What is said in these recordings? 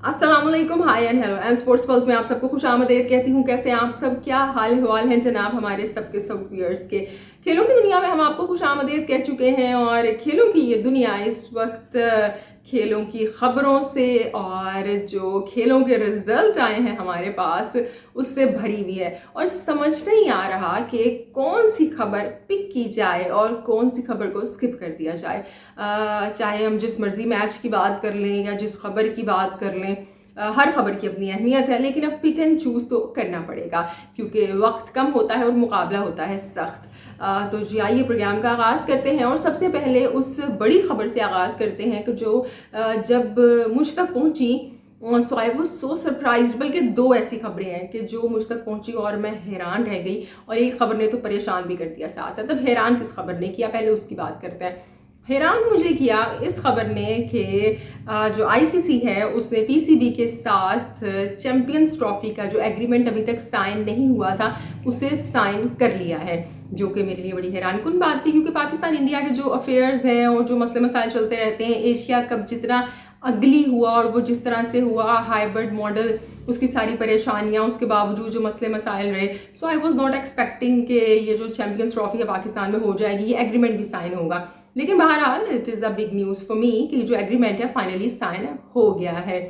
अस्सलामुअलैकुम, hi and hello and sports pulse में आप सबको खुश आमदीद कहती हूँ। कैसे आप सब, क्या हाल हवाल हैं जनाब हमारे सबके सब व्यूअर्स के। खेलों की दुनिया में हम आपको खुश आमदीद कह चुके हैं और खेलों की ये दुनिया इस वक्त खेलों की खबरों से और जो खेलों के रिजल्ट आए हैं हमारे पास उससे भरी हुई है और समझ नहीं आ रहा कि कौन सी खबर पिक की जाए और कौन सी खबर को स्किप कर दिया जाए। चाहे हम जिस मर्जी मैच की बात कर लें या जिस खबर की बात कर लें, हर खबर की अपनी अहमियत है, लेकिन अब पिक एंड चूज़ तो करना पड़ेगा क्योंकि वक्त कम होता है और मुकाबला होता है सख्त। तो जी आइए प्रोग्राम का आगाज़ करते हैं और सबसे पहले उस बड़ी खबर से आगाज़ करते हैं कि जो जब मुझ तक पहुंची सो आई वॉज सो सरप्राइज। बल्कि दो ऐसी खबरें हैं कि जो मुझ तक पहुंची और मैं हैरान रह गई और एक खबर ने तो परेशान भी कर दिया साथ साथ। तब हैरान किस खबर ने किया, पहले उसकी बात करते हैं। हैरान मुझे किया इस खबर ने कि जो आईसीसी है उसने पीसीबी के साथ चैंपियंस ट्रॉफी का जो एग्रीमेंट अभी तक साइन नहीं हुआ था उसे साइन कर लिया है, जो कि मेरे लिए बड़ी हैरानकुन बात थी क्योंकि पाकिस्तान इंडिया के जो अफेयर्स हैं और जो मसले मसाइल चलते रहते हैं, एशिया कप जितना अगली हुआ और वो जिस तरह से हुआ, हाइब्रिड मॉडल, उसकी सारी परेशानियां, उसके बावजूद जो मसले मसाइल रहे, सो आई वॉज नॉट एक्सपेक्टिंग कि ये जो चैंपियंस ट्रॉफी है पाकिस्तान में हो जाएगी, ये एग्रीमेंट भी साइन होगा। लेकिन बहरहाल it is a big news for me कि जो एग्रीमेंट है फाइनली साइन हो गया है।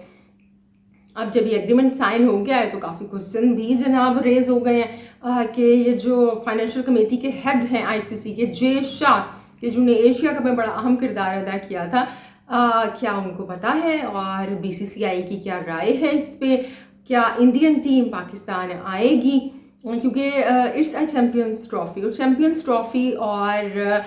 अब जब ये एग्रीमेंट साइन हो गया है तो काफ़ी क्वेश्चन भी जनाब रेज हो गए हैं कि ये जो फाइनेंशियल कमेटी के हेड हैं आईसीसी के, जे शाह, कि जिन्होंने एशिया कप में बड़ा अहम किरदार अदा किया था, क्या उनको पता है और बीसीसीआई की क्या राय है इस पे, क्या इंडियन टीम पाकिस्तान आएगी? क्योंकि इट्स अ चैम्पियंस ट्रॉफी और चैम्पियंस ट्रॉफी और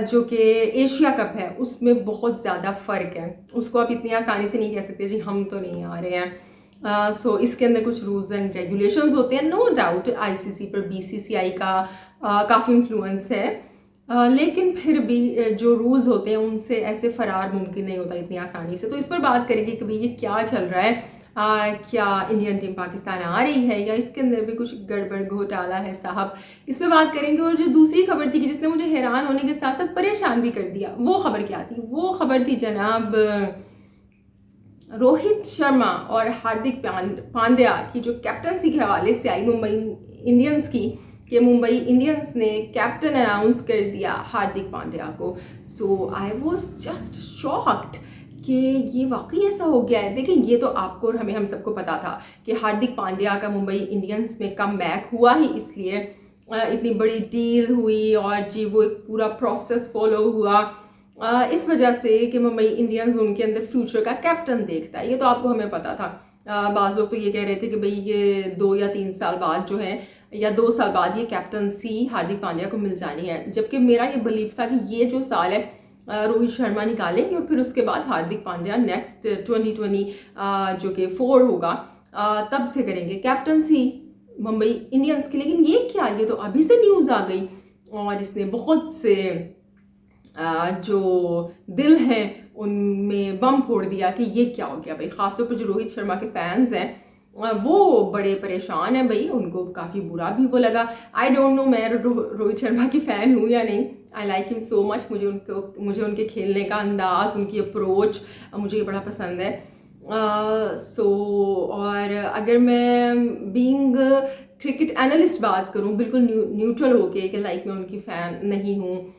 जो कि एशिया कप है उसमें बहुत ज़्यादा फ़र्क है। उसको आप इतनी आसानी से नहीं कह सकते जी हम तो नहीं आ रहे हैं। सो इसके अंदर कुछ रूल्स एंड रेगुलेशंस होते हैं। नो डाउट आईसीसी पर बीसीसीआई का काफ़ी इन्फ्लुएंस है, लेकिन फिर भी जो रूल्स होते हैं उनसे ऐसे फरार मुमकिन नहीं होता इतनी आसानी से। तो इस पर बात करेंगे कि भाई ये क्या चल रहा है, क्या इंडियन टीम पाकिस्तान आ रही है या इसके अंदर भी कुछ गड़बड़ घोटाला है साहब, इस पर बात करेंगे। और जो दूसरी खबर थी कि जिसने मुझे हैरान होने के साथ साथ परेशान भी कर दिया, वो खबर क्या थी? वो खबर थी जनाब रोहित शर्मा और हार्दिक पांड्या की जो कैप्टनसी के हवाले से आई मुंबई इंडियंस की, कि मुंबई इंडियंस ने कैप्टन अनाउंस कर दिया हार्दिक पांड्या को। सो आई वॉज जस्ट शॉक्ड कि ये वाकई ऐसा हो गया है। देखिए ये तो आपको और हमें हम सबको पता था कि हार्दिक पांड्या का मुंबई इंडियंस में कम बैक हुआ ही इसलिए, इतनी बड़ी डील हुई और जी वो एक पूरा प्रोसेस फॉलो हुआ इस वजह से कि मुंबई इंडियंस उनके अंदर फ्यूचर का कैप्टन देखता है। ये तो आपको हमें पता था। बाज़ लोग तो ये कह रहे थे कि भाई ये 2 या 3 साल बाद जो है या 2 साल बाद ये कैप्टनसी हार्दिक पांड्या को मिल जानी है, जबकि मेरा ये बिलीफ था कि ये जो साल है रोहित शर्मा निकालेंगे और फिर उसके बाद हार्दिक पांड्या नेक्स्ट 2020 जो कि 4 होगा तब से करेंगे कैप्टनसी मुंबई इंडियंस की। लेकिन ये क्या, ये तो अभी से न्यूज़ आ गई और इसने बहुत से जो दिल हैं उनमें बम फोड़ दिया कि ये क्या हो गया भाई। ख़ासतौर पर जो रोहित शर्मा के फैंस हैं वो बड़े परेशान हैं भाई, उनको काफ़ी बुरा भी वो लगा। आई डोंट नो, मैं रोहित शर्मा की फ़ैन हूँ या नहीं, I like him so much. मुझे उनके खेलने का अंदाज़, उनकी अप्रोच मुझे ये बड़ा पसंद है। और अगर मैं बीइंग क्रिकेट एनालिस्ट बात करूँ बिल्कुल न्यूट्रल होके कि लाइक मैं उनकी फ़ैन नहीं हूँ,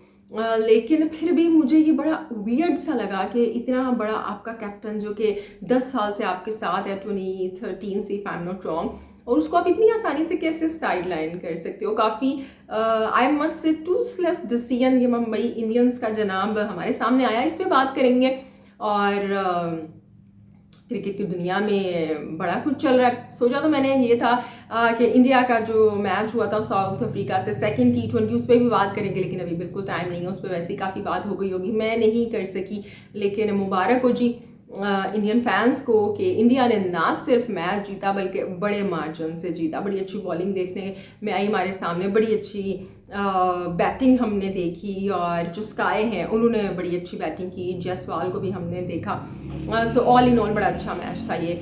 लेकिन फिर भी मुझे ये बड़ा वियर्ड सा लगा कि इतना बड़ा आपका कैप्टन जो कि 10 साल से आपके साथ है, 2013 से, if I am not wrong, और उसको आप इतनी आसानी से कैसे साइड लाइन कर सकते हो। काफ़ी I must say Toothless decision ये मुंबई इंडियंस का जनाब हमारे सामने आया। इस पर बात करेंगे और क्रिकेट की दुनिया में बड़ा कुछ चल रहा है। सोचा तो मैंने ये था कि इंडिया का जो मैच हुआ था साउथ अफ्रीका से, सेकंड T20, उस पर भी बात करेंगे, लेकिन अभी बिल्कुल टाइम नहीं है। उस पर वैसे ही काफ़ी बात हो गई होगी, मैं नहीं कर सकी। लेकिन मुबारक हो जी इंडियन फैंस को कि इंडिया ने ना सिर्फ मैच जीता बल्कि बड़े मार्जिन से जीता। बड़ी अच्छी बॉलिंग देखने में आई हमारे सामने, बड़ी अच्छी बैटिंग हमने देखी और जो स्काई हैं उन्होंने बड़ी अच्छी बैटिंग की, जायसवाल को भी हमने देखा। सो ऑल इन ऑल बड़ा अच्छा मैच था ये।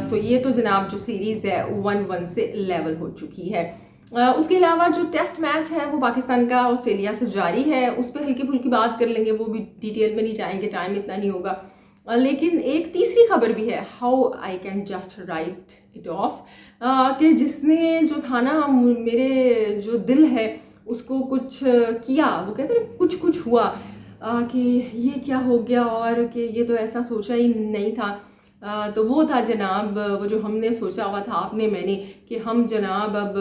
सो ये तो जनाब जो सीरीज़ है 1-1 से लेवल हो चुकी है। उसके अलावा जो टेस्ट मैच है वो पाकिस्तान का ऑस्ट्रेलिया से जारी है, उस पर हल्की फुल्की बात कर लेंगे, वो भी डिटेल में नहीं जाएंगे, टाइम इतना नहीं होगा। लेकिन एक तीसरी खबर भी है, how I can just right it of, कि जिसने जो था ना मेरे जो दिल है उसको कुछ किया, वो कहते हैं कुछ कुछ हुआ, कि ये क्या हो गया और कि ये तो ऐसा सोचा ही नहीं था। तो वो था जनाब, वो जो हमने सोचा हुआ था आपने मैंने, कि हम जनाब अब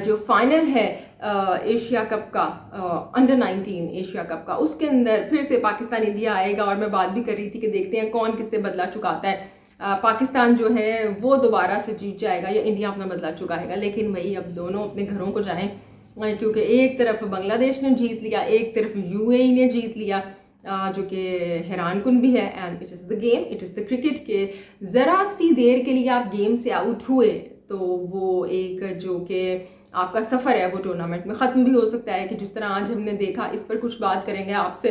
जो फाइनल है एशिया कप का, अंडर 19 एशिया कप का, उसके अंदर फिर से पाकिस्तान इंडिया आएगा। और मैं बात भी कर रही थी कि देखते हैं कौन किससे बदला चुकाता है। पाकिस्तान जो है वो दोबारा से जीत जाएगा या इंडिया अपना बदला चुकाएगा। लेकिन वही अब दोनों अपने घरों को जाएं, क्योंकि एक तरफ बांग्लादेश ने जीत लिया, एक तरफ यूएई ने जीत लिया, जो कि हैरान कुन भी है। And it is the game, it is the cricket, के ज़रा सी देर के लिए आप गेम से आउट हुए तो वो एक जो कि आपका सफ़र है वो टूर्नामेंट में ख़त्म भी हो सकता है, कि जिस तरह आज हमने देखा। इस पर कुछ बात करेंगे आपसे,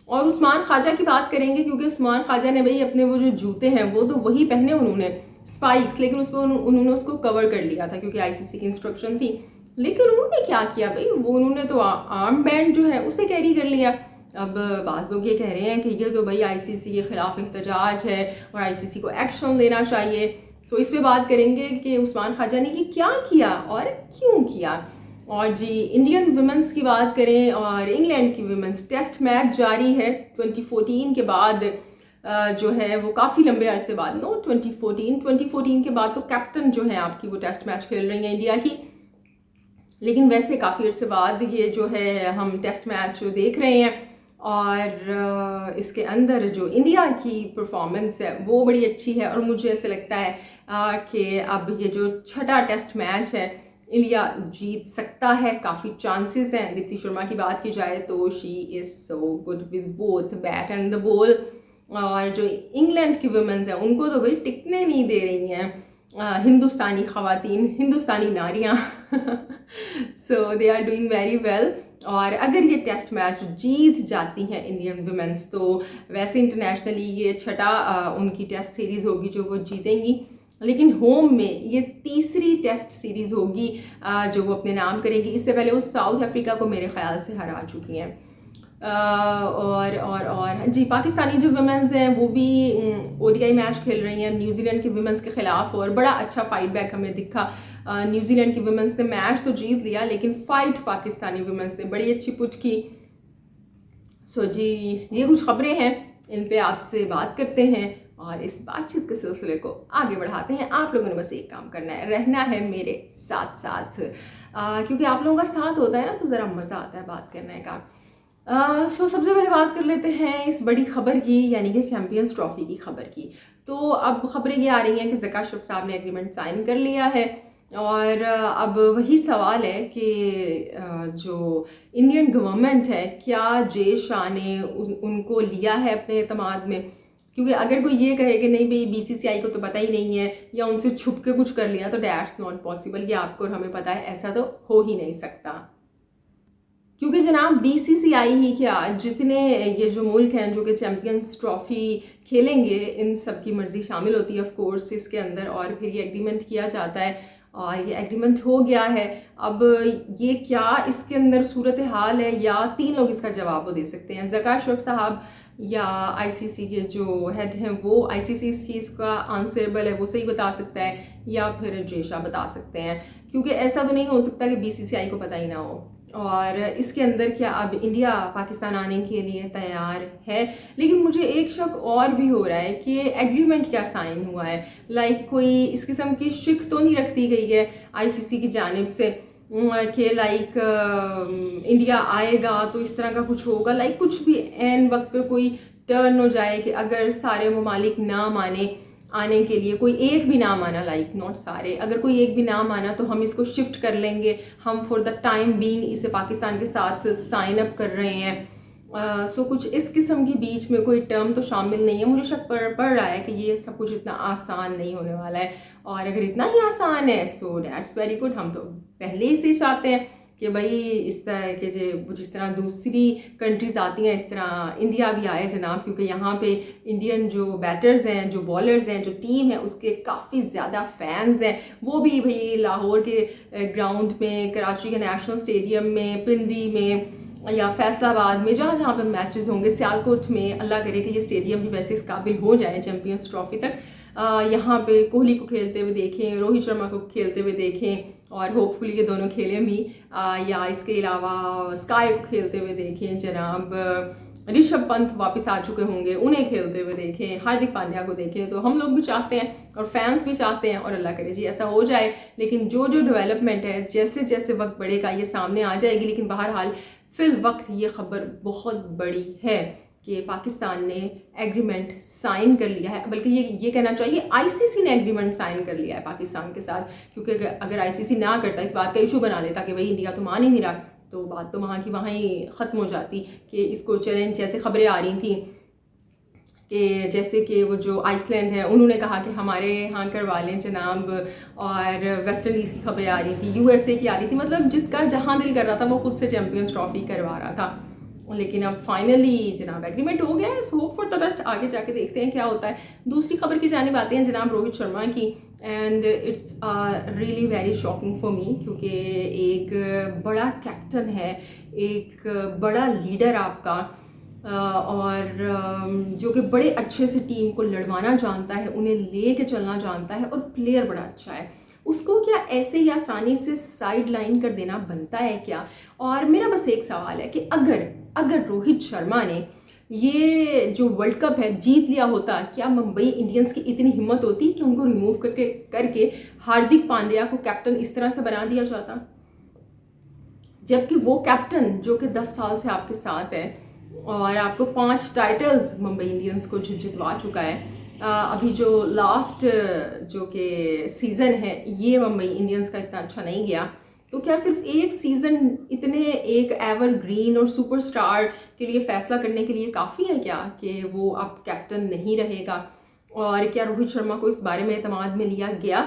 और उस्मान ख्वाजा की बात करेंगे, क्योंकि उस्मान ख्वाजा ने भाई अपने वो जो जूते हैं वो तो वही पहने उन्होंने, स्पाइक्स, लेकिन उस पर उन्होंने उसको कवर कर लिया था क्योंकि आईसीसी की इंस्ट्रक्शन थी। लेकिन उन्होंने क्या किया भाई, वो उन्होंने तो आर्म बैंड जो है उसे कैरी कर लिया। अब बाज़ लोग ये कह रहे हैं कि ये तो भाई आईसीसी के ख़िलाफ़ एहतजाज है और आईसीसी को एक्शन लेना चाहिए। तो इस पर बात करेंगे कि उस्मान ख्वाजा ने ये क्या किया और क्यों किया। और जी इंडियन वुमेंस की बात करें, और इंग्लैंड की वुमेंस टेस्ट मैच जारी है 2014 के बाद, जो है वो काफ़ी लंबे अरसे बाद, नो 2014 के बाद तो कैप्टन जो है आपकी वो टेस्ट मैच खेल रही हैं इंडिया की। लेकिन वैसे काफ़ी अरसे बाद ये जो है हम टेस्ट मैच देख रहे हैं, और इसके अंदर जो इंडिया की परफॉर्मेंस है वो बड़ी अच्छी है। और मुझे ऐसे लगता है कि अब ये जो छठा टेस्ट मैच है इंडिया जीत सकता है, काफ़ी चांसेस हैं। दीप्ति शर्मा की बात की जाए तो she is so good with both bat and the ball. और जो इंग्लैंड की वुमेन्स हैं उनको तो भाई टिकने नहीं दे रही हैं हिंदुस्तानी ख़वातीन, हिंदुस्तानी नारियाँ। So they are doing very well. और अगर ये टेस्ट मैच जीत जाती हैं इंडियन वुमेन्स, तो वैसे इंटरनेशनली ये छठा उनकी टेस्ट सीरीज़ होगी जो वो जीतेंगी। लेकिन होम में ये तीसरी टेस्ट सीरीज़ होगी जो वो अपने नाम करेंगी। इससे पहले वो साउथ अफ्रीका को मेरे ख्याल से हरा चुकी हैं। और जी पाकिस्तानी जो वुमेन्स हैं वो भी ओडीआई मैच खेल रही हैं न्यूजीलैंड की वुमेन्स के ख़िलाफ़, और बड़ा अच्छा फाइट बैक हमें दिखा। न्यूजीलैंड की वुमेन्स ने मैच तो जीत लिया, लेकिन फ़ाइट पाकिस्तानी वुमेन्स ने बड़ी अच्छी पुट की। सो जी ये कुछ ख़बरें हैं, इन पे आपसे बात करते हैं और इस बातचीत के सिलसिले को आगे बढ़ाते हैं। आप लोगों ने बस एक काम करना है, रहना है मेरे साथ साथ, क्योंकि आप लोगों का साथ होता है ना तो ज़रा मज़ा आता है बात करने का। सो सबसे पहले बात कर लेते हैं इस बड़ी खबर की, यानी कि चैम्पियंस ट्रॉफी की खबर की। तो अब खबरें ये आ रही हैं कि ज़का अशरफ साहब ने एग्रीमेंट साइन कर लिया है, और अब वही सवाल है कि जो इंडियन गवर्नमेंट है, क्या जय शाह ने उनको लिया है अपने एतमाद में। क्योंकि अगर कोई ये कहे कि नहीं भाई बीसीसीआई को तो पता ही नहीं है या उनसे छुप के कुछ कर लिया, तो डैट्स नॉट पॉसिबल। ये आपको और हमें पता है, ऐसा तो हो ही नहीं सकता। क्योंकि जनाब बीसीसीआई ही क्या, जितने ये जो मुल्क हैं जो कि चैम्पियंस ट्रॉफी खेलेंगे, इन सब की मर्ज़ी शामिल होती है ऑफ कोर्स इसके अंदर, और फिर ये एग्रीमेंट किया जाता है और ये एग्रीमेंट हो गया है। अब ये क्या इसके अंदर सूरत हाल है, या तीन लोग इसका जवाब वो दे सकते हैं, ज़का अशरफ साहब या आईसीसी के जो हेड हैं वो। आईसीसी इस चीज़ का आंसरेबल है, वो सही बता सकता है, या फिर जय शाह बता सकते हैं। क्योंकि ऐसा तो नहीं हो सकता कि बीसीसीआई को पता ही ना हो। और इसके अंदर क्या अब इंडिया पाकिस्तान आने के लिए तैयार है। लेकिन मुझे एक शक और भी हो रहा है कि एग्रीमेंट क्या साइन हुआ है, लाइक कोई इस किस्म की शिक तो नहीं रख दी गई है आईसीसी की जानिब से कि लाइक इंडिया आएगा तो इस तरह का कुछ होगा, लाइक कुछ भी एन वक्त पे कोई टर्न हो जाए कि अगर सारे ममालिक ना माने आने के लिए, कोई एक भी ना माना, लाइक नॉट सारे, अगर कोई एक भी ना माना तो हम इसको शिफ्ट कर लेंगे, हम फॉर द टाइम बीइंग इसे पाकिस्तान के साथ साइन अप कर रहे हैं। सो कुछ इस किस्म की बीच में कोई टर्म तो शामिल नहीं है। मुझे शक पड़ रहा है कि ये सब कुछ इतना आसान नहीं होने वाला है, और अगर इतना ही आसान है सो डैट्स वेरी गुड। हम तो पहले ही से चाहते हैं कि भाई इस तरह के जिस तरह दूसरी कंट्रीज़ आती हैं इस तरह इंडिया भी आए जनाब, क्योंकि यहाँ पे इंडियन जो बैटर्स हैं, जो बॉलर्स हैं, जो टीम है उसके काफ़ी ज़्यादा फैंस हैं। वो भी भाई लाहौर के ग्राउंड में, कराची के नेशनल स्टेडियम में, पिंडी में, या फैसलाबाद में, जहाँ जहाँ पे मैचेस होंगे, सियालकोट में, अल्लाह करे कि ये स्टेडियम भी वैसे इस काबिल हो जाए चैम्पियंस ट्रॉफी तक, यहाँ पे कोहली को खेलते हुए देखें, रोहित शर्मा को खेलते हुए देखें, और होपफुली ये दोनों खेलें भी, या इसके अलावा स्काई को खेलते हुए देखें, जनाब ऋषभ पंत वापस आ चुके होंगे, उन्हें खेलते हुए देखें, हार्दिक पांड्या को देखें। तो हम लोग भी चाहते हैं और फैंस भी चाहते हैं, और अल्लाह करे जी ऐसा हो जाए। लेकिन जो जो डेवलपमेंट है, जैसे जैसे वक्त बढ़ेगा ये सामने आ जाएगी। लेकिन बहरहाल फिल वक्त ये खबर बहुत बड़ी है कि पाकिस्तान ने एग्रीमेंट साइन कर लिया है, बल्कि ये कहना चाहिए आईसीसी ने एग्रीमेंट साइन कर लिया है पाकिस्तान के साथ। क्योंकि अगर आईसीसी ना करता, इस बात का इशू बना लेता कि भाई इंडिया तो मान ही नहीं रहा, तो बात तो वहाँ की वहाँ ही ख़त्म हो जाती कि इसको चैलेंज। जैसे खबरें आ रही थी कि जैसे कि वो जो आइसलैंड है उन्होंने कहा कि हमारे यहाँ करवा लें जनाब, और वेस्ट इंडीज़ की खबरें आ रही थी, यूएसए की आ रही थी, मतलब जिसका जहाँ दिल कर रहा था वो खुद से चैम्पियंस ट्रॉफी करवा रहा था। लेकिन अब फाइनली जनाब एग्रीमेंट हो गया है। So hope for the best, आगे जाके देखते हैं क्या होता है। दूसरी खबर की जानिब आते हैं जनाब रोहित शर्मा की, and it's really very shocking for me, क्योंकि एक बड़ा कैप्टन है, एक बड़ा लीडर आपका, और जो कि बड़े अच्छे से टीम को लड़वाना जानता है, उन्हें ले के चलना जानता है, और प्लेयर बड़ा अच्छा है, उसको क्या ऐसे ही आसानी से साइड लाइन कर देना बनता है क्या? और मेरा बस एक सवाल है कि अगर रोहित शर्मा ने ये जो वर्ल्ड कप है जीत लिया होता, क्या मुंबई इंडियंस की इतनी हिम्मत होती कि उनको रिमूव करके हार्दिक पांड्या को कैप्टन इस तरह से बना दिया जाता? जबकि वो कैप्टन जो कि 10 साल से आपके साथ है और आपको 5 टाइटल्स मुंबई इंडियंस को जितवा चुका है। अभी जो लास्ट जो कि सीज़न है ये मुंबई इंडियंस का इतना अच्छा नहीं गया, तो क्या सिर्फ एक सीज़न इतने एक एवरग्रीन और सुपरस्टार के लिए फ़ैसला करने के लिए काफ़ी है क्या कि वो अब कैप्टन नहीं रहेगा? और क्या रोहित शर्मा को इस बारे में एतमाद में लिया गया,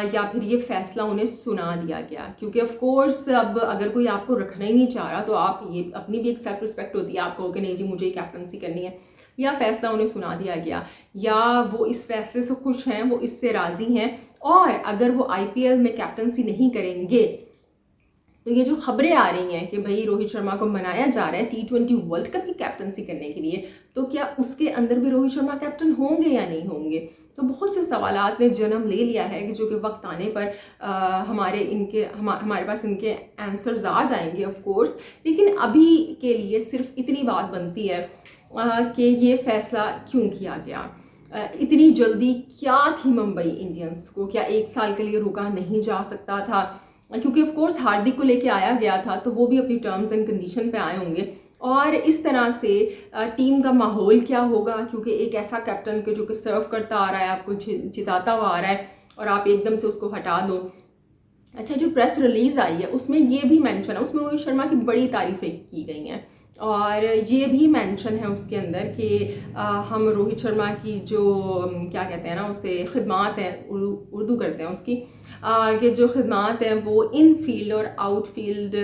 या फिर ये फ़ैसला उन्हें सुना दिया गया? क्योंकि ऑफ कोर्स अब अगर कोई आपको रखना ही नहीं चाह रहा तो आप ये अपनी भी एक सेल्फ रिस्पेक्ट होती है, आप कहो कि नहीं जी मुझे कैप्टनसी करनी है, या फ़ैसला उन्हें सुना दिया गया, या वो इस फैसले से खुश हैं, वो इससे राज़ी हैं, और अगर वो आईपीएल में कैप्टनसी नहीं करेंगे तो ये जो खबरें आ रही हैं कि भाई रोहित शर्मा को मनाया जा रहा है T20 वर्ल्ड कप की कैप्टनसी करने के लिए, तो क्या उसके अंदर भी रोहित शर्मा कैप्टन होंगे या नहीं होंगे? तो बहुत से सवालात ने जन्म ले लिया है कि जो कि वक्त आने पर हमारे पास इनके आंसर्स आ जाएंगे ऑफ कोर्स। लेकिन अभी के लिए सिर्फ इतनी बात बनती है कि ये फ़ैसला क्यों किया गया, इतनी जल्दी क्या थी मुंबई इंडियंस को? क्या 1 साल के लिए रुका नहीं जा सकता था? क्योंकि ऑफ कोर्स हार्दिक को लेके आया गया था तो वो भी अपनी टर्म्स एंड कंडीशन पे आए होंगे, और इस तरह से टीम का माहौल क्या होगा? क्योंकि एक ऐसा कैप्टन के जो कि सर्व करता आ रहा है, आपको जिताता हुआ आ रहा है, और आप एकदम से उसको हटा दो। अच्छा, जो प्रेस रिलीज़ आई है उसमें ये भी मेंशन है, उसमें रोहित शर्मा की बड़ी तारीफ़ें की गई हैं, और ये भी मेंशन है उसके अंदर कि हम रोहित शर्मा की जो क्या कहते हैं ना उसे खिदमात हैं, उर्दू करते हैं उसकी, कि जो खिदमात हैं वो इन फील्ड और आउट फील्ड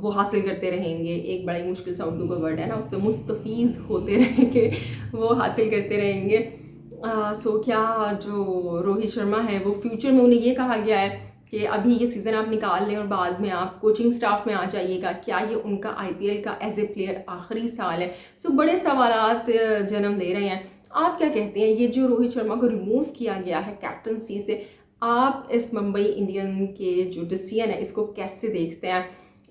वो हासिल करते रहेंगे। एक बड़ा ही मुश्किल सा उर्दू का वर्ड है ना, उससे मुस्तफ़ीज़ होते रहेंगे, वो हासिल करते रहेंगे। सो क्या जो रोहित शर्मा है वो फ्यूचर में, उन्हें ये कहा गया है कि अभी ये सीज़न आप निकाल लें और बाद में आप कोचिंग स्टाफ में आ जाइएगा, क्या ये उनका आईपीएल का एज ए प्लेयर आखिरी साल है? सो बड़े सवालात जन्म ले रहे हैं। आप क्या कहते हैं, ये जो रोहित शर्मा को रिमूव किया गया है कैप्टनसी से, आप इस मुंबई इंडियन के जो डिसीजन है इसको कैसे देखते हैं?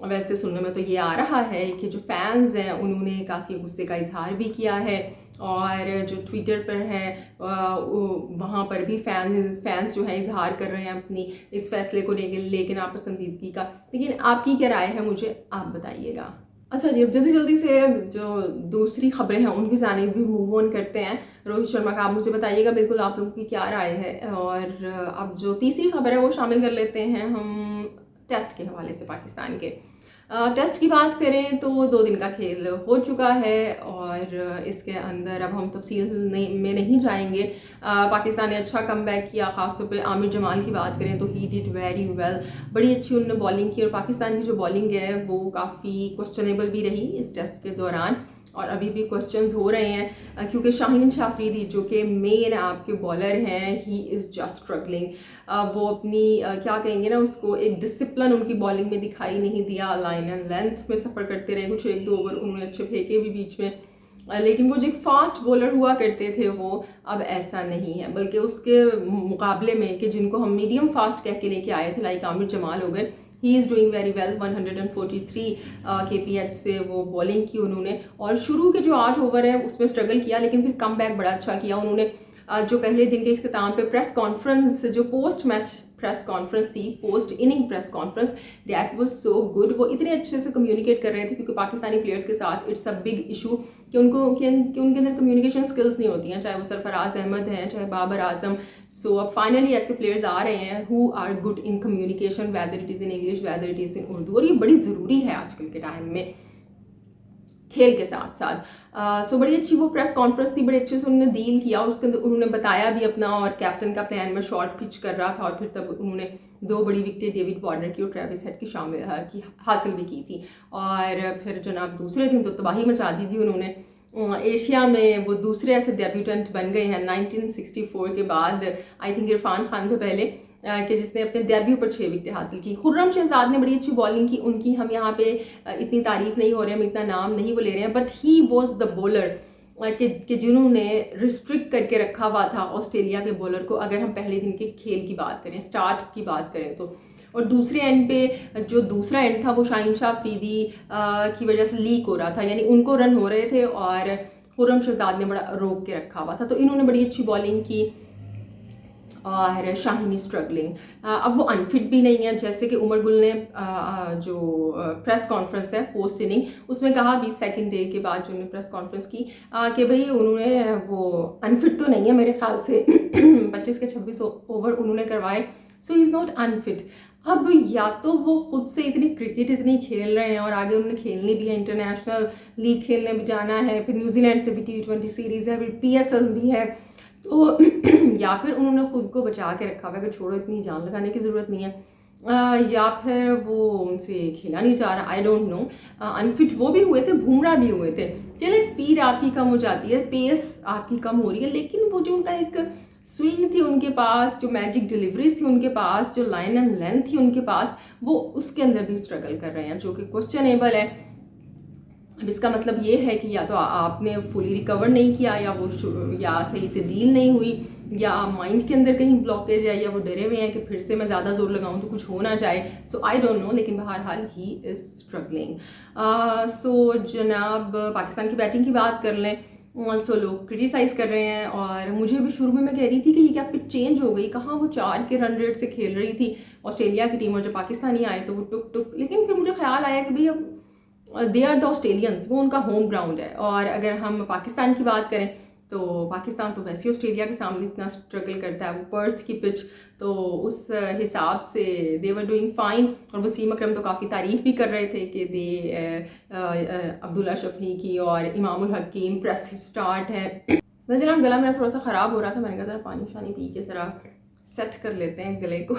वैसे सुनने में तो ये आ रहा है कि जो फैंस हैं उन्होंने काफ़ी गुस्से का इजहार भी किया है, और जो ट्विटर पर है वहाँ पर भी फैंस जो है इजहार कर रहे हैं अपनी इस फैसले को लेके नापसंदीदगी का। लेकिन आपकी क्या राय है, मुझे आप बताइएगा। अच्छा जी, अब जल्दी से जो दूसरी खबरें हैं उनकी जानिब भी मूव ऑन करते हैं। रोहित शर्मा का आप मुझे बताइएगा बिल्कुल आप लोगों की क्या राय है। और अब जो तीसरी खबर है वो शामिल कर लेते हैं हम टेस्ट के हवाले से। पाकिस्तान के टेस्ट की बात करें तो 2 दिन का खेल हो चुका है, और इसके अंदर अब हम तफसील में नहीं जाएंगे। पाकिस्तान ने अच्छा कमबैक किया, ख़ासतौर पे आमिर जमाल की बात करें तो ही डिड वेरी वेल, बड़ी अच्छी उन्होंने बॉलिंग की, और पाकिस्तान की जो बॉलिंग है वो काफ़ी क्वेश्चनेबल भी रही इस टेस्ट के दौरान। और अभी भी क्वेश्चंस हो रहे हैं क्योंकि शाहीन शाह अफरीदी जो कि मेन आपके बॉलर हैं, ही इज़ जस्ट स्ट्रगलिंग। वो अपनी क्या कहेंगे ना उसको, एक डिसिप्लिन उनकी बॉलिंग में दिखाई नहीं दिया। लाइन एंड लेंथ में सफ़र करते रहे, कुछ 1-2 ओवर उन्होंने अच्छे फेंके भी बीच में, लेकिन वो जो एक फास्ट बॉलर हुआ करते थे वो अब ऐसा नहीं है, बल्कि उसके मुकाबले में कि जिनको हम मीडियम फास्ट कह के लेके आए थे, लाइक आमिर जमाल हो गए, he is doing very well. 143 KPH से वो बॉलिंग की उन्होंने, और शुरू के जो 8 ओवर है उसमें स्ट्रगल किया, लेकिन फिर कम बैक बड़ा अच्छा किया उन्होंने। जो पहले दिन के इख्तिताम पे प्रेस कॉन्फ्रेंस, जो पोस्ट मैच प्रेस कॉन्फ्रेंस थी, post inning press conference, that was so good. वो इतने अच्छे से कम्युनिकेट कर रहे थे, क्योंकि पाकिस्तानी प्लेयर्स के साथ इट्स अ बिग इशू कि उनके अंदर कम्युनिकेशन स्किल्स नहीं होती हैं, चाहे वो सरफराज अहमद हैं, चाहे बाबर आजम। सो अब फाइनली ऐसे प्लेयर्स आ रहे हैं who are good in communication, whether it is in English, whether it is in Urdu, और ये बड़ी ज़रूरी है आजकल के टाइम में खेल के साथ साथ। सो बड़ी अच्छी वो प्रेस कॉन्फ्रेंस थी, बड़े अच्छे से उन्होंने डील किया, उसके अंदर उन्होंने बताया भी अपना, और कैप्टन का प्लान में शॉर्ट पिच कर रहा था, और फिर तब उन्होंने 2 बड़ी विकेटें डेविड वार्नर की और ट्रेविस हेड की हासिल भी की थी। और फिर जनाब दूसरे दिन तो तबाही मचा दी थी उन्होंने। एशिया में वो दूसरे ऐसे डेब्यूटेंट बन गए हैं 1964 के बाद, आई थिंक इरफान खान थे पहले, कि जिसने अपने डेब्यू पर 6 विकेटें हासिल की। खुर्रम शहजाद ने बड़ी अच्छी बॉलिंग की, उनकी हम यहाँ पे इतनी तारीफ नहीं हो रहे, हम इतना नाम नहीं वो ले रहे हैं, but he was the bowler कि जिन्होंने रिस्ट्रिक्ट करके रखा हुआ था ऑस्ट्रेलिया के बॉलर को, अगर हम पहले दिन के खेल की बात करें, स्टार्ट की बात करें तो। और दूसरे एंड पे जो दूसरा एंड था वो शाहीन शाह अफरीदी की वजह से लीक हो रहा था, यानी उनको रन हो रहे थे और खुर्रम शहजाद ने बड़ा रोक के रखा हुआ था, तो इन्होंने बड़ी अच्छी बॉलिंग की और शाहीनी स्ट्रगलिंग। अब वो अनफिट भी नहीं है, जैसे कि उमर गुल ने जो प्रेस कॉन्फ्रेंस है पोस्ट इनिंग उसमें कहा भी, सेकंड डे के बाद जो उन्होंने प्रेस कॉन्फ्रेंस की कि भाई उन्होंने वो अनफिट तो नहीं है मेरे ख्याल से 25 के 26 ओवर उन्होंने करवाए, सो ही इज़ नॉट अनफिट। अब या तो वो खुद से इतनी क्रिकेट इतनी खेल रहे हैं और आगे उन्होंने खेलनी भी है, इंटरनेशनल लीग खेलने भी जाना है, फिर न्यूजीलैंड से भी T20 सीरीज़ है, फिर PSL भी है, तो या फिर उन्होंने खुद को बचा के रखा हुआ है कि छोड़ो इतनी जान लगाने की ज़रूरत नहीं है, या फिर वो उनसे खेला नहीं जा रहा, आई डोंट नो। अनफिट वो भी हुए थे, बुमराह भी हुए थे। चले स्पीड आपकी कम हो जाती है, पेस आपकी कम हो रही है, लेकिन वो जो उनका एक स्विंग थी उनके पास, जो मैजिक डिलीवरीज थी उनके पास, जो लाइन एंड लेंथ थी उनके पास, वो उसके अंदर भी स्ट्रगल कर रहे हैं, जो कि क्वेश्चनेबल है। अब इसका मतलब ये है कि या तो आपने फुली रिकवर नहीं किया, या वो या सही से डील नहीं हुई, या माइंड के अंदर कहीं ब्लॉकेज है, या वो डरे हुए हैं कि फिर से मैं ज़्यादा जोर लगाऊं तो कुछ हो ना जाए। सो आई डोंट नो, लेकिन बहरहाल ही इज़ स्ट्रगलिंग। सो जनाब पाकिस्तान की बैटिंग की बात कर लें, सो लोग क्रिटिसाइज़ कर रहे हैं, और मुझे भी शुरू में मैं कह रही थी कि ये क्या पिच चेंज हो गई, कहाँ वो 4 के रन रेट से खेल रही थी ऑस्ट्रेलिया की टीम, और जब पाकिस्तानी आए तो वो टुक, लेकिन फिर मुझे ख्याल आया कि भाई अब दे आर द ऑस्ट्रेलियंस, वो उनका होम ग्राउंड है। और अगर हम पाकिस्तान की बात करें तो पाकिस्तान तो वैसे ही ऑस्ट्रेलिया के सामने इतना स्ट्रगल करता है, वो पर्थ की पिच, तो उस हिसाब से दे वर डूइंग फाइन। और वसीम अकरम तो काफ़ी तारीफ़ भी कर रहे थे कि अब्दुल्ला शफी की और इमामुल हक की इम्प्रेसिव स्टार्ट है। मैं जनाब गला मेरा थोड़ा सा ख़राब हो रहा था, मैंने कहा ज़रा पानी शानी पी के ज़रा सेट कर लेते हैं गले को।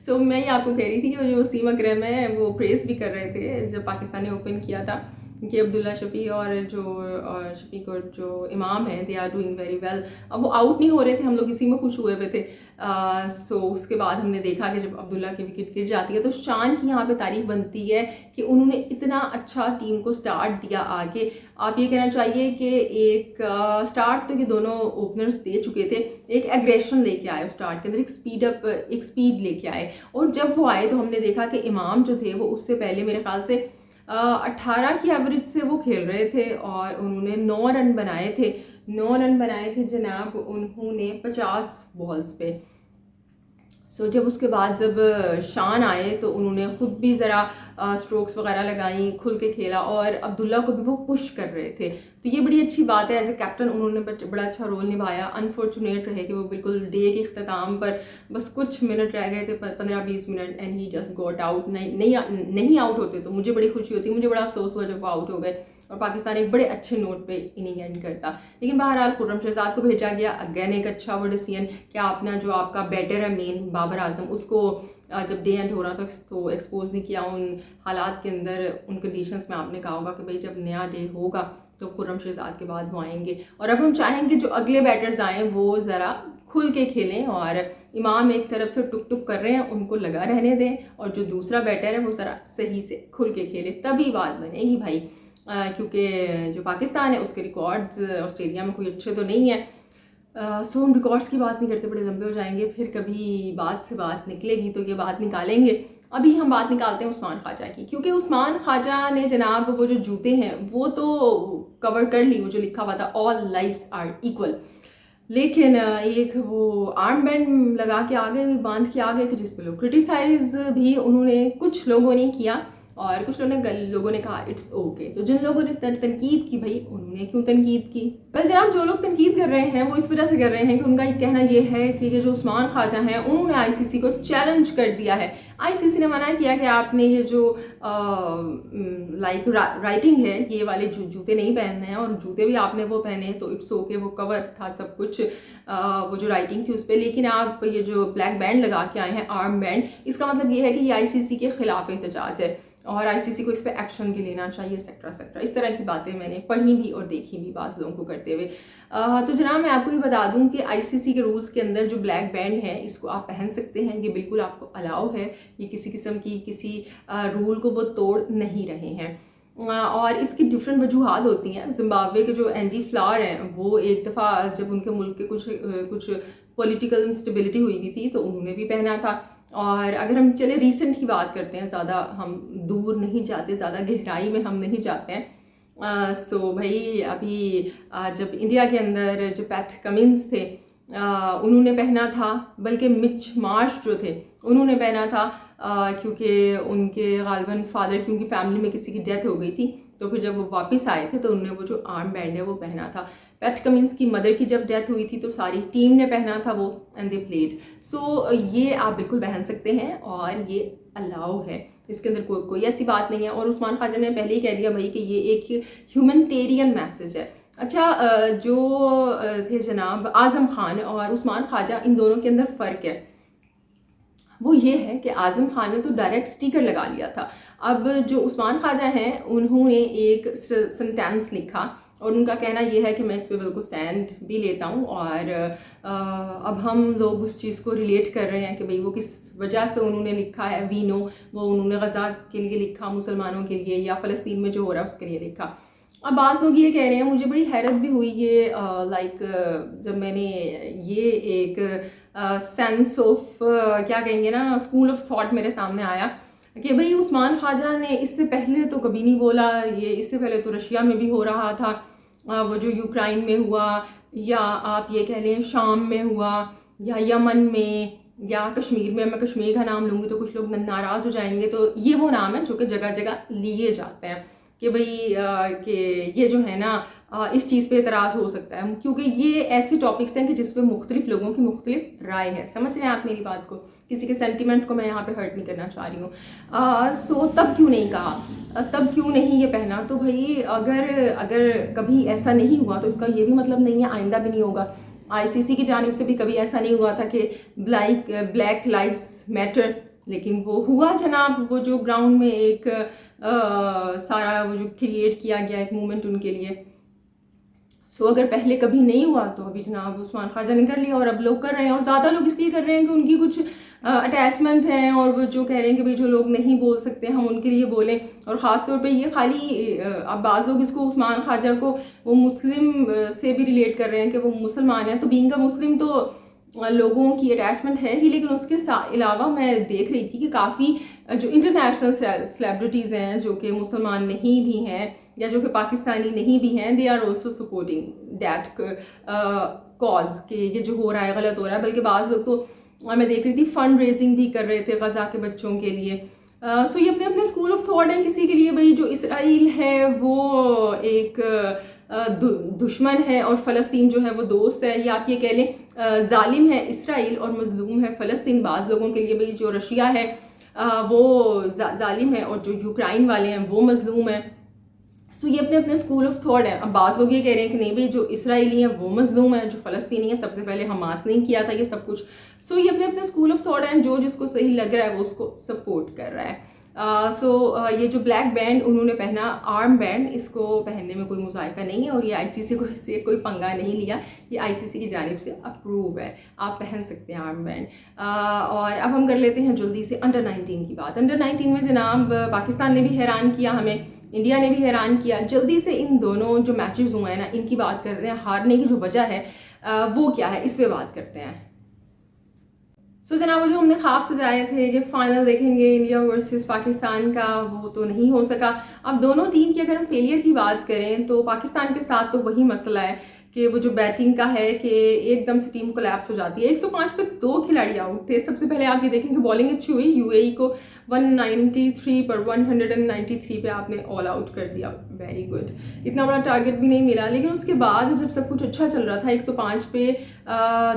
सो मैं ये आपको कह रही थी कि जो वसीम अकरम है वो प्रेस भी कर रहे थे जब पाकिस्तान ने ओपन किया था, कि अब्दुल्ला शफी और शफीक और जो इमाम है, they are doing very well. अब वो आउट नहीं हो रहे थे, हम लोग इसी में खुश हुए हुए थे। सो उसके बाद हमने देखा कि जब अब्दुल्ला की विकेट गिर जाती है तो शान की यहाँ पे तारीफ बनती है कि उन्होंने इतना अच्छा टीम को स्टार्ट दिया आगे। आप ये कहना चाहिए कि एक स्टार्ट तो ये दोनों ओपनर्स दे चुके थे, एक एग्रेशन लेके आए स्टार्ट के अंदर, एक स्पीड लेके आए, और जब वो आए तो हमने देखा कि इमाम जो थे वो उससे पहले मेरे ख्याल से 18 की एवरेज से वो खेल रहे थे, और उन्होंने 9 रन बनाए थे। 9 रन बनाए थे जनाब उन्होंने 50 बॉल्स पे। सो जब उसके बाद जब शान आए तो उन्होंने ख़ुद भी ज़रा स्ट्रोक्स वगैरह लगाई, खुल के खेला, और अब्दुल्ला को भी वो पुश कर रहे थे, तो ये बड़ी अच्छी बात है। एज ए कैप्टन उन्होंने बड़ा अच्छा रोल निभाया। अनफॉर्चुनेट रहे कि वो बिल्कुल डे के अख्ताम पर बस कुछ मिनट रह गए थे, 15-20 minute, and he just got out. नहीं आउट होते तो मुझे बड़ी खुशी होती, मुझे बड़ा अफसोस हुआ जब वो आउट हो गए और पाकिस्तान एक बड़े अच्छे नोट पे इनिंग एंड करता। लेकिन बहरहाल खुर्रम शहजाद को भेजा गया, अगेन एक अच्छा वो डिसीजन कि आपने जो आपका बैटर है मेन बाबर आजम, उसको जब डे एंड हो रहा था तो एक्सपोज नहीं किया उन हालात के अंदर, उन कंडीशंस में। आपने कहा होगा कि भाई जब नया डे होगा तो खुर्रम शहजाद के बाद वो आएंगे। और अब हम चाहेंगे जो अगले बैटर्स आएँ वो ज़रा खुल के खेलें, और इमाम एक तरफ से टुक टुक कर रहे हैं उनको लगा रहने दें, और जो दूसरा बैटर है वो ज़रा सही से खुल के खेले, तभी बात बनेगी भाई। क्योंकि जो पाकिस्तान है उसके रिकॉर्ड्स ऑस्ट्रेलिया में कोई अच्छे तो नहीं है। सो हम रिकॉर्ड्स की बात नहीं करते, बड़े लंबे हो जाएंगे, फिर कभी बात से बात निकलेगी तो ये बात निकालेंगे। अभी हम बात निकालते हैं उस्मान ख्वाजा की, क्योंकि उस्मान ख्वाजा ने जनाब वो जो जूते हैं वो तो कवर कर ली, वो जो लिखा हुआ था ऑल लाइफ्स आर इक्वल, लेकिन एक वो आर्म बैंड लगा के आ गए, बांध के आ गए, कि जिसमें लोग क्रिटिसाइज भी उन्होंने कुछ लोगों ने किया और कुछ लोगों ने कहा इट्स ओके। तो जिन लोगों ने तनकीद की, भाई उन्होंने क्यों तनकीद की? पर जनाब जो लोग तनकीद कर रहे हैं वो इस वजह से कर रहे हैं कि उनका एक कहना ये है कि ये जो उस्मान ख्वाजा हैं उन्होंने आईसीसी को चैलेंज कर दिया है। आईसीसी ने मना किया कि आपने ये जो राइटिंग है ये वाले जूते नहीं पहनने हैं, और जूते भी आपने वो पहने तो इट्स ओके, वो कवर था सब कुछ, वो जो राइटिंग थी उस पर, लेकिन आप ये जो ब्लैक बैंड लगा के आए हैं आर्म बैंड, इसका मतलब ये है कि ये आईसीसी के खिलाफ एहतजाज है और आईसीसी को इस पर एक्शन भी लेना चाहिए, सेक्टर। इस तरह की बातें मैंने पढ़ी भी और देखी भी बाज़ लोगों को करते हुए। तो जनाब मैं आपको ये बता दूं कि आईसीसी के रूल्स के अंदर जो ब्लैक बैंड है इसको आप पहन सकते हैं, ये बिल्कुल आपको अलाउ है, ये किसी किस्म की किसी रूल को वो तोड़ नहीं रहे हैं। और इसकी डिफरेंट वजूहात होती हैं। जिम्बाब्वे के जो एंडी फ्लावर हैं वो एक दफ़ा जब उनके मुल्क के कुछ पॉलिटिकल इंस्टेबिलिटी हुई भी थी तो उन्होंने भी पहना था। और अगर हम चले रीसेंट की बात करते हैं, ज़्यादा हम दूर नहीं जाते, ज़्यादा गहराई में हम नहीं जाते हैं। सो भाई अभी जब इंडिया के अंदर जो पैट कमिंस थे उन्होंने पहना था, बल्कि मिच मार्श जो थे उन्होंने पहना था, क्योंकि उनके गालिबन फादर की उनकी फैमिली में किसी की डेथ हो गई थी, तो फिर जब वो वापस आए थे तो उन्होंने वो जो आर्म बैंड है वो पहना था। पैट कमिंस की मदर की जब डेथ हुई थी तो सारी टीम ने पहना था वो, एंड दे प्लेड। सो ये आप बिल्कुल पहन सकते हैं और ये अलाउ है, इसके अंदर कोई ऐसी बात नहीं है। और उस्मान ख्वाजा ने पहले ही कह दिया भाई कि ये एक ह्यूमैनिटेरियन मैसेज है। अच्छा, जो थे जनाब आज़म खान और उस्मान ख्वाजा, इन दोनों के अंदर फ़र्क है, वो ये है कि आज़म खान ने तो डायरेक्ट स्टिकर लगा लिया था। अब जो उस्मान ख्वाजा हैं उन्होंने एक सेंटेंस लिखा और उनका कहना यह है कि मैं इस पर बिल्कुल स्टैंड भी लेता हूँ, और अब हम लोग उस चीज़ को रिलेट कर रहे हैं कि भाई वो किस वजह से उन्होंने लिखा है। वी नो वो उन्होंने गज़ा के लिए लिखा, मुसलमानों के लिए, या फ़लस्तीन में जो हो रहा है उसके लिए लिखा। अब बाज़ लोग ये कह रहे हैं, मुझे बड़ी हैरत भी हुई ये जब मैंने ये एक सेंस ऑफ क्या कहेंगे ना, स्कूल ऑफ थॉट मेरे सामने आया कि भाई उस्मान ख्वाजा ने इससे पहले तो कभी नहीं बोला, ये इससे पहले तो रशिया में भी हो रहा था, वो जो यूक्रेन में हुआ, या आप ये कह लें शाम में हुआ, या यमन में, या कश्मीर में। मैं कश्मीर का नाम लूँगी तो कुछ लोग नाराज़ हो जाएंगे, तो ये वो नाम है जो कि जगह जगह लिए जाते हैं कि भाई कि ये जो है ना इस चीज़ पे एतराज़ हो सकता है, क्योंकि ये ऐसे टॉपिक्स हैं कि जिस पे मुख्तलिफ लोगों की मुख्तलिफ राय है। समझ रहे हैं आप मेरी बात को? किसी के सेंटिमेंट्स को मैं यहाँ पे हर्ट नहीं करना चाह रही हूँ। सो तब क्यों नहीं कहा, तब क्यों नहीं ये पहना? तो भाई अगर कभी ऐसा नहीं हुआ तो इसका ये भी मतलब नहीं है आइंदा भी नहीं होगा। आईसीसी की जानिब से भी कभी ऐसा नहीं हुआ था कि ब्लैक लाइव्स मैटर, लेकिन वो हुआ जनाब, वो जो ग्राउंड में एक सारा वो जो क्रिएट किया गया एक मूवमेंट उनके लिए। सो अगर पहले कभी नहीं हुआ तो अभी जनाब उस्मान ख्वाजा ने कर लिया और अब लोग कर रहे हैं, और ज़्यादा लोग इसलिए कर रहे हैं कि उनकी कुछ अटैचमेंट है, और वो जो कह रहे हैं कि भाई जो लोग नहीं बोल सकते हम उनके लिए बोलें। और ख़ास तौर पे ये खाली अब बाज़ लोग इसको उस्मान ख्वाजा को वो मुस्लिम से भी रिलेट कर रहे हैं कि वो मुसलमान है, तो बीइंग अ मुस्लिम तो लोगों की अटैचमेंट है ही, लेकिन उसके अलावा मैं देख रही थी कि काफ़ी जो इंटरनेशनल सेलिब्रिटीज़ हैं जो कि मुसलमान नहीं भी हैं या जो कि पाकिस्तानी नहीं भी हैं, they are also supporting that cause कि ये जो हो रहा है गलत हो रहा है। बल्कि बाज़ लोग तो मैं देख रही थी फंड रेजिंग भी कर रहे थे गज़ा के बच्चों के लिए। सो ये अपने अपने स्कूल ऑफ थॉट हैं। किसी के लिए भाई जो इसराइल है वो एक दुश्मन है और फ़लस्तीन जो है वो दोस्त है, या आप ये कह लें जालिम है इसराइल और मजलूम है फ़लस्तीन। बाज़ लोगों के लिए भाई जो रशिया है वो जालिम है और जो यूक्रेन वाले हैं वो मजलूम है। सो ये अपने अपने स्कूल ऑफ थॉट है। अब बाज़ लोग ये कह रहे हैं कि नहीं भाई जो इसराइली हैं वो मजलूम है, जो फ़लस्तीनी है सबसे पहले हमास नहीं किया था ये सब कुछ। सो ये अपने अपने स्कूल ऑफ थॉट है, जो जिसको सही लग रहा है वो उसको सपोर्ट कर रहा है। ये जो ब्लैक बैंड उन्होंने पहना, आर्म बैंड, इसको पहनने में कोई मुज़ायका नहीं है और ये आईसीसी को से कोई पंगा नहीं लिया, ये आईसीसी की जानिब से अप्रूव है, आप पहन सकते हैं आर्म बैंड। और अब हम कर लेते हैं जल्दी से अंडर 19 की बात। अंडर 19 में जनाब पाकिस्तान ने भी हैरान किया हमें, इंडिया ने भी हैरान किया। जल्दी से इन दोनों जो मैचेस हुए हैं ना, इनकी बात करते हैं, हारने की जो वजह है वो क्या है, इस पर बात करते हैं। जनाब, जो हमने ख्वाब सजाए थे कि फ़ाइनल देखेंगे इंडिया वर्सेस पाकिस्तान का, वो तो नहीं हो सका। अब दोनों टीम की अगर हम फेलियर की बात करें तो पाकिस्तान के साथ तो वही मसला है कि वो जो बैटिंग का है कि एकदम से टीम कोलैप्स हो जाती है। 105 पे 2 खिलाड़ी आउट थे। सबसे पहले आप ये देखें कि बॉलिंग अच्छी हुई, यूएई को 193 पर 193 पे आपने ऑल आउट कर दिया, वेरी गुड। इतना बड़ा टारगेट भी नहीं मिला, लेकिन उसके बाद जब सब कुछ अच्छा चल रहा था, 105 पे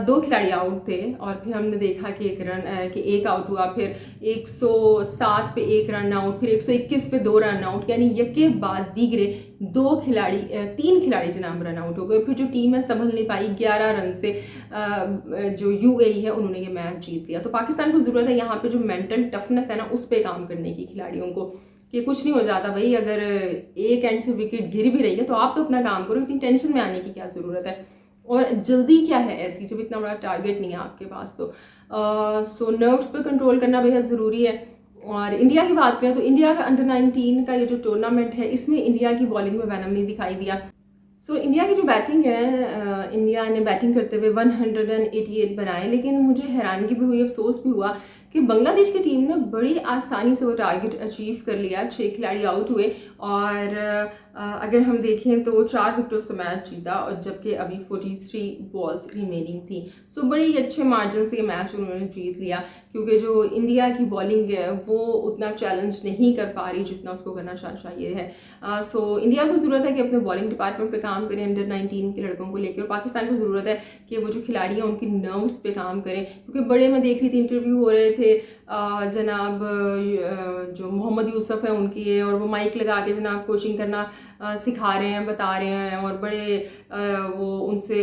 2 खिलाड़ी आउट थे और फिर हमने देखा कि एक आउट हुआ, फिर 107 पे 1 रन आउट, फिर 121 पे 2 रन आउट, यानी यके बाद दीगरे 3 खिलाड़ी जनाब रन आउट हो गए। फिर जो टीम है संभल नहीं पाई, 11 रन से जो यूएई है उन्होंने ये मैच जीत लिया। तो पाकिस्तान को ज़रूरत है यहाँ पे जो मेंटल टफनेस है ना, उस पर काम करने की खिलाड़ियों को, कि कुछ नहीं हो जाता भाई, अगर एक एंड से विकेट गिर भी रही है तो आप तो अपना काम करो, इतनी टेंशन में आने की क्या ज़रूरत है, और जल्दी क्या है ऐसी जब इतना बड़ा टारगेट नहीं है आपके पास। तो नर्व्स पे कंट्रोल करना बेहद ज़रूरी है। और इंडिया की बात करें तो इंडिया का अंडर 19 का ये जो टूर्नामेंट है, इसमें इंडिया की बॉलिंग में वैनम नहीं दिखाई दिया। इंडिया की जो बैटिंग है, इंडिया ने बैटिंग करते हुए 188 बनाए, लेकिन मुझे हैरानगी भी हुई, अफसोस भी हुआ कि बांग्लादेश की टीम ने बड़ी आसानी से वो टारगेट अचीव कर लिया। 6 खिलाड़ी आउट हुए और अगर हम देखें तो 4 विकेटों से मैच जीता, और जबकि अभी 43 बॉल्स रिमेनिंग थी। बड़ी अच्छे मार्जिन से ये मैच उन्होंने जीत लिया, क्योंकि जो इंडिया की बॉलिंग है वो उतना चैलेंज नहीं कर पा रही जितना उसको करना चाहिए है। इंडिया को ज़रूरत है कि अपने बॉलिंग डिपार्टमेंट पे काम करें अंडर 19 के लड़कों को लेकर, और पाकिस्तान को ज़रूरत है कि वो जो खिलाड़ी हैं उनकी नर्व्स पे काम करें, क्योंकि बड़े मैं देख रही थी इंटरव्यू हो रहे थे जनाब जो मोहम्मद यूसुफ है उनकी, और वो माइक लगा के जनाब कोचिंग करना सिखा रहे हैं, बता रहे हैं, और बड़े वो उनसे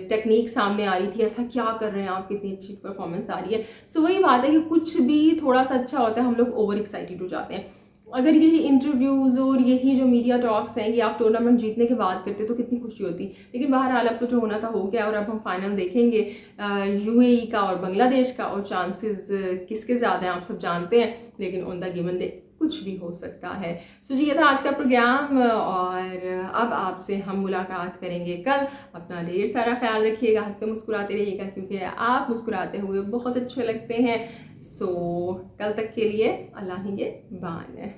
टेक्निक सामने आ रही थी, ऐसा क्या कर रहे हैं आप, कितनी अच्छी परफॉर्मेंस आ रही है। वही बात है कि कुछ भी थोड़ा सा अच्छा होता है हम लोग ओवर एक्साइटेड हो जाते हैं। अगर यही इंटरव्यूज़ और यही जो मीडिया टॉक्स हैं कि आप टूर्नामेंट जीतने के बाद करते तो कितनी खुशी होती, लेकिन बहरहाल अब तो जो होना था हो गया, और अब हम फाइनल देखेंगे यूएई का और बांग्लादेश का, और चांसेस किसके ज़्यादा हैं आप सब जानते हैं, लेकिन ऑन द गिवन डे कुछ भी हो सकता है। जी, ये था आज का प्रोग्राम, और अब आपसे हम मुलाकात करेंगे कल। अपना ढेर सारा ख्याल रखिएगा, हंसते मुस्कुराते रहिएगा, क्योंकि आप मुस्कुराते हुए बहुत अच्छे लगते हैं। कल तक के लिए अल्लाह ही के बान है।